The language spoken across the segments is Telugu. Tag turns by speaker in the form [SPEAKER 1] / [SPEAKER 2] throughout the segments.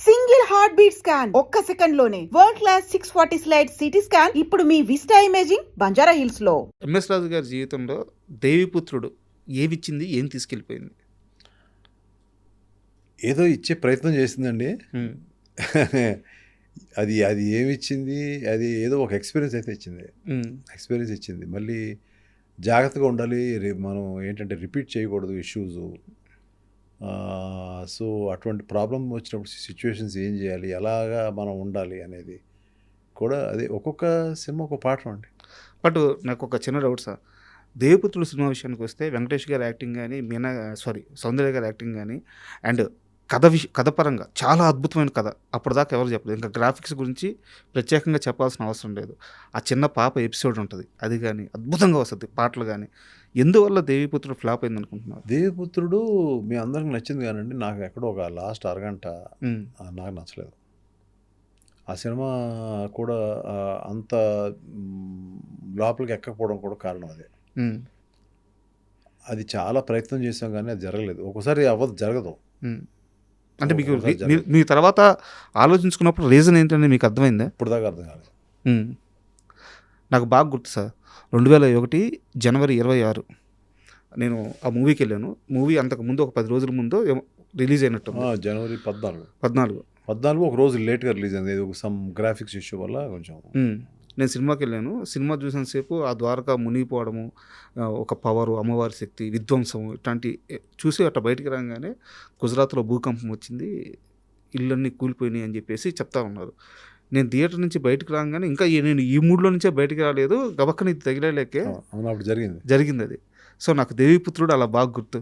[SPEAKER 1] సింగిల్ హార్ట్ బీట్ స్కాన్ ఒక్క సెకండ్ లోనే world class 640 slide CT scan ఇప్పుడు మీ విస్టా ఇమేజింగ్ బంజారా హిల్స్ లో.
[SPEAKER 2] ఎంఎస్ రాజు గారి జీవితంలో దేవిపుత్రుడు ఏమిచ్చింది, ఏం తీసుకెళ్ళిపోయింది?
[SPEAKER 3] ఏదో ఇచ్చే ప్రయత్నం చేసిందండి. అది అది ఏమిచ్చింది, అది ఏదో ఒక ఎక్స్పీరియన్స్ అయితే ఇచ్చింది. మళ్ళీ జాగ్రత్తగా ఉండాలి, మనం ఏంటంటే రిపీట్ చేయకూడదు ఇష్యూస్. సో అటువంటి ప్రాబ్లం వచ్చినప్పుడు సిచ్యువేషన్స్ ఏం చేయాలి, ఎలాగా మనం ఉండాలి అనేది కూడా అదే ఒక్కొక్క సినిమా ఒక పాఠం అండి.
[SPEAKER 2] బట్ నాకు ఒక చిన్న డౌట్ సార్, దేవిపుత్రుడు సినిమా విషయానికి వస్తే వెంకటేష్ గారి యాక్టింగ్ కానీ సౌందర్య గారి యాక్టింగ్ కానీ అండ్ కథ పరంగా చాలా అద్భుతమైన కథ. అప్పటిదాకా ఎవరు చెప్పలేదు. ఇంకా గ్రాఫిక్స్ గురించి ప్రత్యేకంగా చెప్పాల్సిన అవసరం లేదు. ఆ చిన్న పాప ఎపిసోడ్ ఉంటుంది, అది కానీ అద్భుతంగా వస్తుంది, పాటలు కానీ. ఎందువల్ల దేవిపుత్రుడు ఫ్లాప్ అయింది అనుకుంటున్నారు?
[SPEAKER 3] దేవిపుత్రుడు మీ అందరికి నచ్చింది కానండి, నాకు ఎక్కడో ఒక లాస్ట్ అరగంట నాకు నచ్చలేదు. ఆ సినిమా కూడా అంత లోపలికి ఎక్కకపోవడం కూడా కారణం అదే. అది చాలా ప్రయత్నం చేసాం కానీ అది జరగలేదు. ఒక్కోసారి జరగదు.
[SPEAKER 2] అంటే మీకు మీ తర్వాత ఆలోచించుకున్నప్పుడు రీజన్ ఏంటంటే మీకు అర్థమైందా?
[SPEAKER 3] ఇప్పుడు దాకా అర్థం కాలేదు.
[SPEAKER 2] నాకు బాగా గుర్తు సార్, 2001 జనవరి 26 నేను ఆ మూవీకి వెళ్ళాను. మూవీ అంతకుముందు ఒక 10 రోజుల ముందు రిలీజ్ అయినట్టు.
[SPEAKER 3] జనవరి 14 ఒక రోజు లేట్గా రిలీజ్ అయింది. సమ్ గ్రాఫిక్స్ ఇష్యూ వల్ల కొంచెం.
[SPEAKER 2] నేను సినిమాకి వెళ్ళాను. సినిమా చూసినంతసేపు ఆ ద్వారకా మునిగిపోవడము, ఒక పవరు, అమ్మవారి శక్తి, విధ్వంసం ఇట్లాంటి చూసి అట్లా బయటికి రాగానే గుజరాత్లో భూకంపం వచ్చింది, ఇళ్ళన్నీ కూలిపోయినాయి అని చెప్పేసి చెప్తా ఉన్నారు. నేను థియేటర్ నుంచి బయటకు రాగానే ఇంకా నేను ఈ మూడ్లో నుంచే బయటికి రాలేదు, గబక్కన ఇది తగిలేకే జరిగింది అది. సో నాకు దేవిపుత్రుడు అలా బాగా గుర్తు.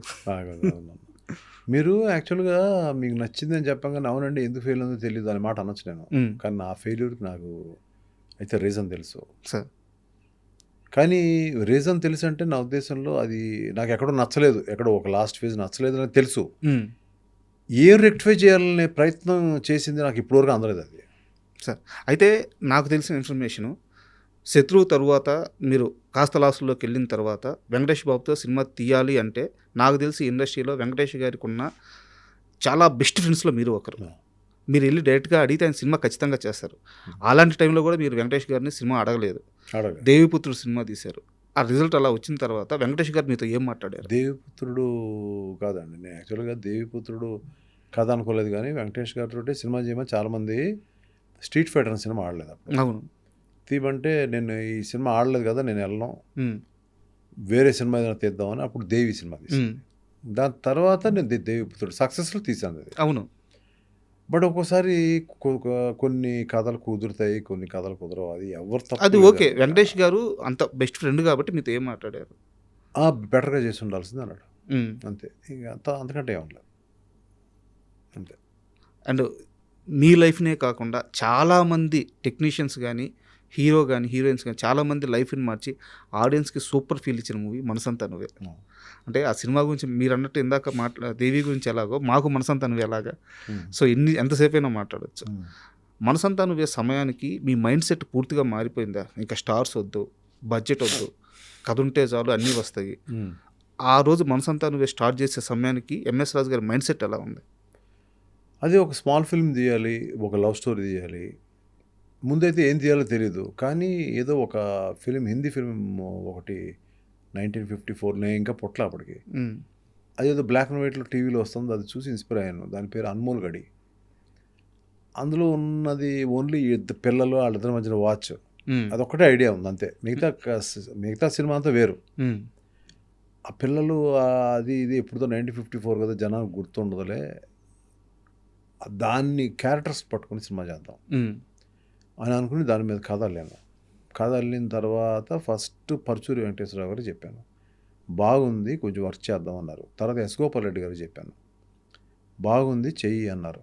[SPEAKER 3] మీరు యాక్చువల్గా మీకు నచ్చింది అని చెప్పగానే అవునండి ఎందుకు ఫెయిల్ ఉందో తెలియదు అనే మాట అనొచ్చు నేను. కానీ నా ఫెయిల్యూర్కి నాకు అయితే రీజన్ తెలుసు
[SPEAKER 2] సార్.
[SPEAKER 3] కానీ రీజన్ తెలుసు అంటే నా ఉద్దేశంలో అది నాకు ఎక్కడో నచ్చలేదు, ఎక్కడో ఒక లాస్ట్ ఫేజ్ నచ్చలేదు అని తెలుసు. ఏం రెక్టిఫై చేయాలనే ప్రయత్నం చేసింది నాకు ఇప్పటివరకు అందలేదు అది
[SPEAKER 2] సార్. అయితే నాకు తెలిసిన ఇన్ఫర్మేషను, శత్రువు తరువాత మీరు కాస్త లాసుల్లోకి వెళ్ళిన తర్వాత వెంకటేష్ బాబుతో సినిమా తీయాలి అంటే నాకు తెలిసి ఇండస్ట్రీలో వెంకటేష్ గారికి ఉన్న చాలా బెస్ట్ ఫ్రెండ్స్లో మీరు ఒకరు. మీరు వెళ్ళి డైరెక్ట్గా అడిగితే ఆయన సినిమా ఖచ్చితంగా చేస్తారు. అలాంటి టైంలో కూడా మీరు వెంకటేష్ గారిని సినిమా అడగలేదు, దేవిపుత్రుడు సినిమా తీశారు. ఆ రిజల్ట్ అలా వచ్చిన తర్వాత వెంకటేష్ గారు మీతో ఏం మాట్లాడారు?
[SPEAKER 3] దేవిపుత్రుడు కాదండి, నేను యాక్చువల్గా దేవిపుత్రుడు కథ అనుకోలేదు. కానీ వెంకటేష్ గారితో సినిమా చేయమని చాలామంది స్ట్రీట్ ఫైటర్ అనే సినిమా ఆడలేదు అప్పుడు.
[SPEAKER 2] అవును,
[SPEAKER 3] తీబంటే నేను ఈ సినిమా ఆడలేదు కదా, నేను వెళ్ళను, వేరే సినిమా ఏదైనా తీద్దామని అప్పుడు దేవి సినిమా తీసాను. దాని తర్వాత నేను దేవిపుత్రుడు సక్సెస్ఫుల్ తీసాను అది.
[SPEAKER 2] అవును.
[SPEAKER 3] బట్ ఒక్కోసారి కొన్ని కథలు కుదురుతాయి, కొన్ని కథలు కుదరవు. అది ఎవరు
[SPEAKER 2] అది ఓకే. వెంకటేష్ గారు అంత బెస్ట్ ఫ్రెండ్ కాబట్టి మీతో ఏం మాట్లాడారు?
[SPEAKER 3] బెటర్గా చేసి ఉండాల్సింది అన్నాడు, అంతే. ఇంకా అంతకంటే ఏమనలేదు, అంతే.
[SPEAKER 2] అండ్ మీ లైఫ్నే కాకుండా చాలామంది టెక్నీషియన్స్ కానీ, హీరో కానీ, హీరోయిన్స్ కానీ చాలామంది లైఫ్ని మార్చి ఆడియన్స్కి సూపర్ ఫీల్ ఇచ్చిన మూవీ మనసంతా నువ్వే. అంటే ఆ సినిమా గురించి మీరు అన్నట్టు ఇందాక దేవి గురించి ఎలాగో మాకు మనసంతా నువ్వే అలాగా. సో ఎంతసేపు అయినా మాట్లాడచ్చు. మనసంతా నువ్వే సమయానికి మీ మైండ్ సెట్ పూర్తిగా మారిపోయిందా? ఇంకా స్టార్స్ వద్దు, బడ్జెట్ వద్దు, కథ ఉంటే చాలు, అన్నీ వస్తాయి. ఆ రోజు మనసంతా నువ్వే స్టార్ట్ చేసే సమయానికి ఎంఎస్ రాజు గారి మైండ్ సెట్ ఎలా ఉంది?
[SPEAKER 3] అది ఒక స్మాల్ ఫిల్మ్ తీయాలి, ఒక లవ్ స్టోరీ తీయాలి. ముందైతే ఏం తీయాలో తెలియదు, కానీ ఏదో ఒక ఫిలిం, హిందీ ఫిలిం ఒకటి 1954, నేను ఇంకా పుట్ల అప్పటికి. అదేదో బ్లాక్ అండ్ వైట్లో టీవీలో వస్తుంది, అది చూసి ఇన్స్పైర్ అయ్యాను. దాని పేరు అన్మోల్ గడి. అందులో ఉన్నది ఓన్లీ పిల్లలు వాళ్ళిద్దరి మధ్యన వాచ్, అదొక్కటే ఐడియా ఉంది అంతే. మిగతా సినిమా అంతా వేరు. ఆ పిల్లలు అది ఇది ఎప్పుడుతో 1954 కదా, జనానికి గుర్తుండదులే, దాన్ని క్యారెక్టర్స్ పట్టుకుని సినిమా చేద్దాం అని అనుకుని దాని మీద కథ అల్లాను. కథ అల్లిన తర్వాత ఫస్ట్ పరుచూరి వెంకటేశ్వరరావు గారు చెప్పాను, బాగుంది కొంచెం వర్క్ చేద్దాం అన్నారు. తర్వాత ఎస్ గోపాల్ రెడ్డి గారు చెప్పాను, బాగుంది చెయ్యి అన్నారు.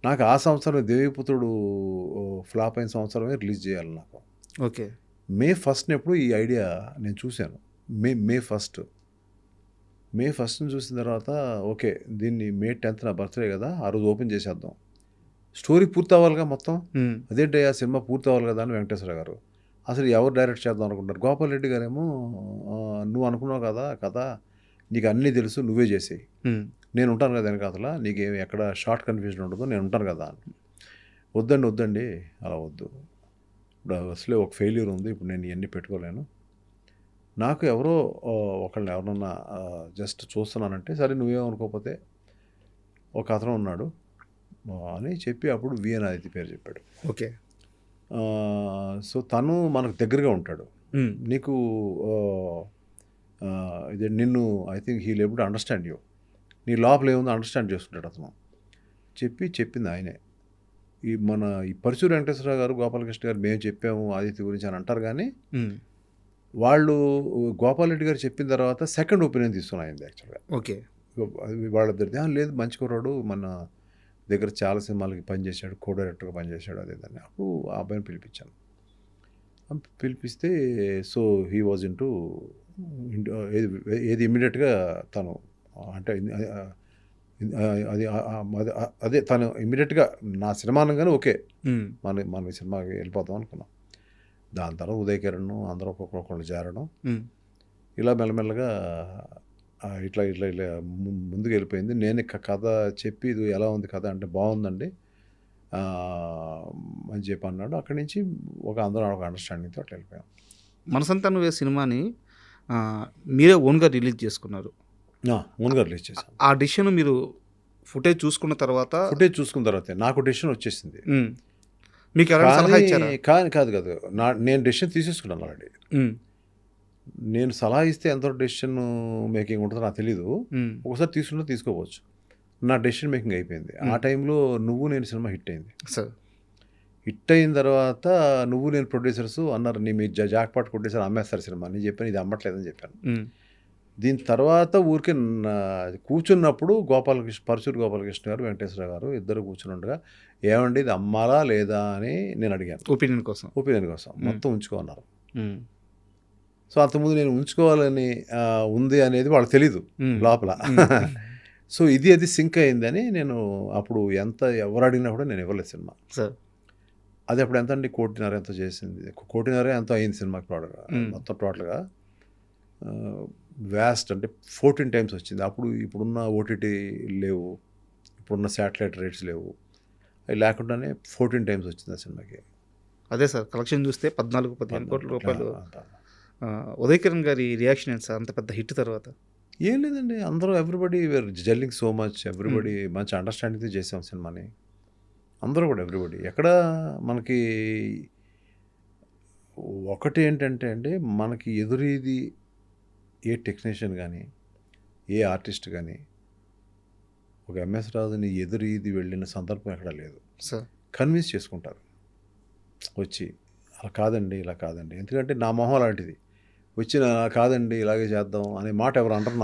[SPEAKER 3] నాకు ఆ సంవత్సరం దేవిపుత్రుడు ఫ్లాప్ అయిన సంవత్సరమే రిలీజ్ చేయాలి నాకు.
[SPEAKER 2] ఓకే.
[SPEAKER 3] మే 1 ఎప్పుడు ఈ ఐడియా నేను చూశాను. మే 1 చూసిన తర్వాత ఓకే, దీన్ని మే 10 నా బర్త్డే కదా, ఆ రోజు ఓపెన్ చేసేద్దాం, స్టోరీ పూర్తి అవ్వాలిగా మొత్తం. అదేంటి ఆ సినిమా పూర్తి అవ్వాలి కదా అని వెంకటేశ్వర గారు, అసలు ఎవరు డైరెక్ట్ చేద్దాం అనుకుంటారు. గోపాల్ రెడ్డి గారేమో నువ్వు అనుకున్నావు కదా కథ, నీకు అన్నీ తెలుసు, నువ్వే చేసేయి,
[SPEAKER 2] ఉమ్,
[SPEAKER 3] నేను ఉంటాను కదా వెనకాతల, నీకేమి ఎక్కడ షార్ట్ కన్ఫ్యూజన్ ఉండదు, నేను ఉంటాను కదా అని. వద్దండి అలా వద్దు, ఇప్పుడు అసలే ఒక ఫెయిల్యూర్ ఉంది, ఇప్పుడు నేను ఇవన్నీ పెట్టుకోలేను, నాకు ఎవరన్నా జస్ట్ చూస్తున్నానంటే, సరే నువ్వేమనుకోకపోతే ఒక అతను ఉన్నాడు అని చెప్పి అప్పుడు విఎన్ ఆదిత్య పేరు చెప్పాడు.
[SPEAKER 2] ఓకే.
[SPEAKER 3] సో తను మనకు దగ్గరగా ఉంటాడు,
[SPEAKER 2] ఉమ్,
[SPEAKER 3] నీకు ఇది నిన్ను I think he label to understand you, నీ లోపల ఏముందో అండర్స్టాండ్ చేసుకుంటాడు అతను. చెప్పింది ఆయనే. ఈ పరశూరు వెంకటేశ్వరరావు గారు, గోపాలకృష్ణ గారు మేము చెప్పాము ఆదిత్య గురించి అని అంటారు, కానీ
[SPEAKER 2] ఉమ్,
[SPEAKER 3] వాళ్ళు గోపాలరెడ్డి గారు చెప్పిన తర్వాత సెకండ్ ఒపీనియన్ తీసుకున్నాయింది యాక్చువల్గా.
[SPEAKER 2] ఓకే.
[SPEAKER 3] వాళ్ళిద్దరిది లేదు మంచి కుర్రాడు, మన దగ్గర చాలా సినిమాలకి పనిచేశాడు, కో డైరెక్టర్గా పనిచేశాడు, అదేదాన్ని. అప్పుడు ఆ అబ్బాయిని పిలిపించాను. పిలిపిస్తే సో హీ వాజ్ ఇంటూ ఏది ఇమ్మీడియట్గా తను అంటే అదే తను ఇమ్మీడియట్గా నా సినిమా అనగానే ఓకే
[SPEAKER 2] ఉమ్,
[SPEAKER 3] మన సినిమాకి వెళ్ళిపోతాం అనుకున్నాం. దాని తర్వాత ఉదయ్ కిరణ్ అందరూ ఒక్కొక్కళ్ళు చేరడం,
[SPEAKER 2] ఉమ్,
[SPEAKER 3] ఇలా మెల్లమెల్లగా ఇట్లా ముందుకు వెళ్ళిపోయింది. నేను కథ చెప్పి ఇది ఎలా ఉంది కథ అంటే బాగుందండి అని చెప్పి అన్నాడు. అక్కడి నుంచి అందరం ఒక అండర్స్టాండింగ్తో అట్లా వెళ్ళిపోయాం.
[SPEAKER 2] మనసంతా నువ్వే సినిమాని మీరే ఓన్గా రిలీజ్ చేసుకున్నారు.
[SPEAKER 3] ముందుగా రిలీజ్ చేశాను.
[SPEAKER 2] ఆ డిసిషన్ మీరు ఫుటేజ్ చూసుకున్న తర్వాత
[SPEAKER 3] నాకు డెసిషన్ వచ్చేసింది.
[SPEAKER 2] మీకు ఎవరైనా సలహా ఇచ్చారా?
[SPEAKER 3] కాదు నేను డెసిషన్ తీసేసుకున్నాను ఆల్రెడీ. నేను సలహా ఇస్తే ఎంత డెసిషన్ మేకింగ్ ఉంటుందో నాకు తెలీదు. ఒకసారి తీసుకున్నా తీసుకోవచ్చు. నా డెసిషన్ మేకింగ్ అయిపోయింది. ఆ టైంలో నువ్వు నేను సినిమా హిట్ అయింది.
[SPEAKER 2] సార్
[SPEAKER 3] హిట్ అయిన తర్వాత నువ్వు నేను ప్రొడ్యూసర్స్ అన్నారు, మీరు జాక్పాట్ కొట్టేసారు, అమ్మేస్తారు సినిమా అని చెప్పాను. ఇది అమ్మట్లేదని చెప్పాను. దీని తర్వాత ఊరికే కూర్చున్నప్పుడు పరశూరు గోపాలకృష్ణ గారు, వెంకటేశ్వర గారు ఇద్దరు కూర్చుని ఉండగా, ఏమండి ఇది అమ్మాలా లేదా అని నేను అడిగాను. ఒపీనియన్ కోసం మొత్తం ఉంచుకోన్నారు. సో అంతకుముందు నేను ఉంచుకోవాలని ఉంది అనేది వాళ్ళకి తెలీదు లోపల. సో అది సింక్ అయిందని నేను అప్పుడు ఎవరు అడిగినా కూడా నేను ఇవ్వలేదు సినిమా. అది అప్పుడు ఎంత అండి, 1.5 కోటి ఎంతో చేసింది, 1.5 కోటి ఎంతో అయింది సినిమాకి మొత్తం టోటల్గా. వ్యాస్ట్ అంటే 14 times వచ్చింది. ఇప్పుడున్న ఓటీటీ లేవు, ఇప్పుడున్న శాటిలైట్ రేట్స్ లేవు, అవి లేకుండానే 14 times వచ్చింది ఆ సినిమాకి.
[SPEAKER 2] అదే సార్ కలెక్షన్ చూస్తే 14-15 కోట్ల రూపాయలు. ఉదయ్ కిరణ్ గారి రియాక్షన్ ఏంటి సార్ అంత పెద్ద హిట్ తర్వాత?
[SPEAKER 3] ఏం లేదండి, అందరూ everybody were gelling so much, everybody మంచి అండర్స్టాండింగ్తో చేసాం సినిమాని. అందరూ కూడా ఎవ్రీబడి. ఎక్కడ మనకి ఒకటి ఏంటంటే అండి, మనకి ఎదురీది ఏ టెక్నీషియన్ కానీ ఏ ఆర్టిస్ట్ కానీ ఒక ఎంఎస్ రాజుని ఎదురీది వెళ్ళిన సందర్భం ఎక్కడా లేదు. కన్విన్స్ చేసుకుంటారు వచ్చి, అలా కాదండి ఇలా కాదండి, ఎందుకంటే నా మొహం అలాంటిది, వచ్చిన కాదండి ఇలాగే చేద్దాం అనే మాట ఎవరు అంటారు